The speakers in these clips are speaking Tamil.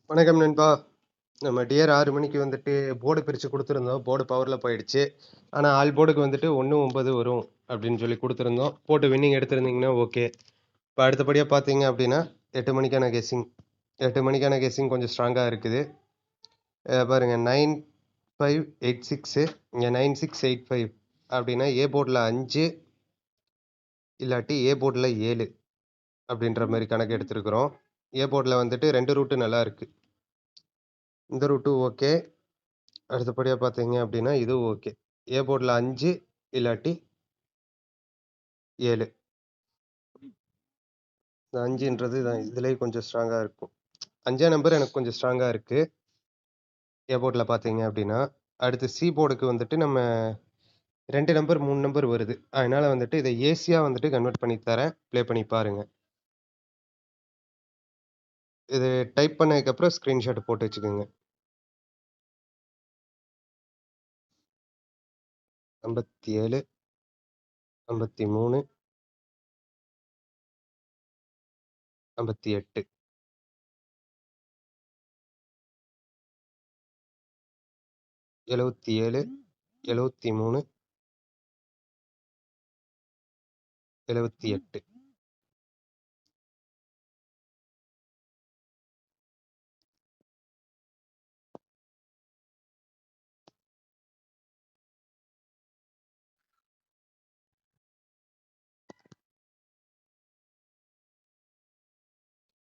வணக்கம் நண்பா. நம்ம டியர் 6 மணிக்கு வந்துட்டு போர்டு பிரித்து கொடுத்துருந்தோம். போர்டு பவரில் போயிடுச்சு. ஆனால் ஆல் போர்டுக்கு வந்துட்டு 1-9 வரும் அப்படின்னு சொல்லி கொடுத்துருந்தோம். போட்டு வின்னிங் எடுத்திருந்தீங்கன்னா ஓகே. இப்போ அடுத்தபடியாக பார்த்தீங்க அப்படின்னா 8 மணிக்கான கெஸ்ஸிங். 8 மணிக்கான கெஸ்ஸிங் கொஞ்சம் ஸ்ட்ராங்காக இருக்குது. பாருங்கள் 9586 இங்கே 9685 அப்படின்னா ஏ போர்டில் 5 இல்லாட்டி ஏ போர்டில் 7 அப்படின்ற மாதிரி கணக்கு எடுத்துருக்குறோம். ஏ போர்டில் வந்துட்டு 2 ரூட்டு நல்லா இருக்குது. இந்த ரூட்டு ஓகே. அடுத்தபடியாக பார்த்தீங்க அப்படின்னா இதுவும் ஓகே. ஏ போர்டில் 5 இல்லாட்டி 7. இந்த 5ன்றது இதுலேயே கொஞ்சம் ஸ்ட்ராங்காக இருக்கும். 5ஆம் நம்பர் எனக்கு கொஞ்சம் ஸ்ட்ராங்காக இருக்குது ஏ போர்டில் பார்த்தீங்க அப்படின்னா. அடுத்து சி போர்டுக்கு வந்துட்டு நம்ம 2 நம்பர் 3 நம்பர் வருது. அதனால் வந்துட்டு இதை ஏசியாக வந்துட்டு கன்வெர்ட் பண்ணி தரேன். ப்ளே பண்ணி பாருங்கள். இது டைப் பண்ணதுக்கப்புறம் ஸ்க்ரீன்ஷாட் போட்டு வச்சுக்கோங்க. 57 53 58 77 73 78.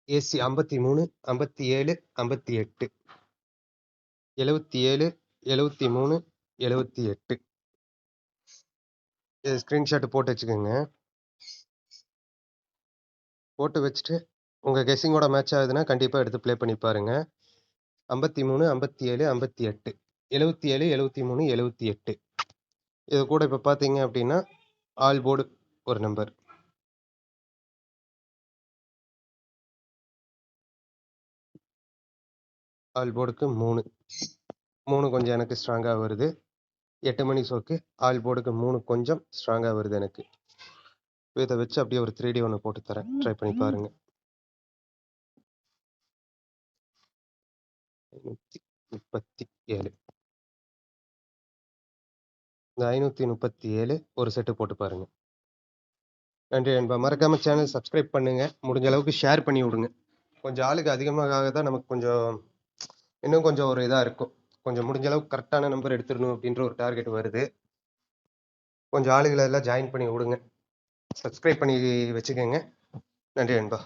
ஏசி 53 57 58 77 73 78. இது ஸ்க்ரீன்ஷாட் போட்டு வச்சுக்கோங்க. போட்டு வச்சுட்டு உங்கள் கெஸ்ஸிங்கோட மேட்ச் ஆகுதுன்னா கண்டிப்பாக எடுத்து ப்ளே பண்ணி பாருங்கள். 53 57 58 77 73 78. இது கூட இப்போ பார்த்தீங்க அப்படின்னா ஆல் போர்டு ஒரு நம்பர். ஆல் போர்டுக்கு 3 கொஞ்சம் எனக்கு ஸ்ட்ராங்காக வருது. 8 மணி ஷோக்கு ஆல் போர்டுக்கு 3 கொஞ்சம் ஸ்ட்ராங்காக வருது எனக்கு. இதை வச்சு அப்படியே ஒரு 3D ஒன்று போட்டு தரேன். ட்ரை பண்ணி பாருங்கள். 537. இந்த 537 ஒரு செட்டு போட்டு பாருங்க. நன்றி நண்பா. மறக்காம சேனல் சப்ஸ்கிரைப் பண்ணுங்க. முடிஞ்ச அளவுக்கு ஷேர் பண்ணி விடுங்க. கொஞ்சம் ஆளுக்கு அதிகமாக தான் நமக்கு கொஞ்சம் இன்னும் கொஞ்சம் ஒரு இதாக இருக்கும். கொஞ்சம் முடிஞ்ச அளவுக்கு கரெக்டான நம்பர் எடுத்துடணும் அப்படின்ற ஒரு டார்கெட் வருது. கொஞ்சம் ஆளுகளை எல்லாம் ஜாயின் பண்ணி விடுங்க. சப்ஸ்கிரைப் பண்ணி வச்சுக்கோங்க. நன்றி நண்பா.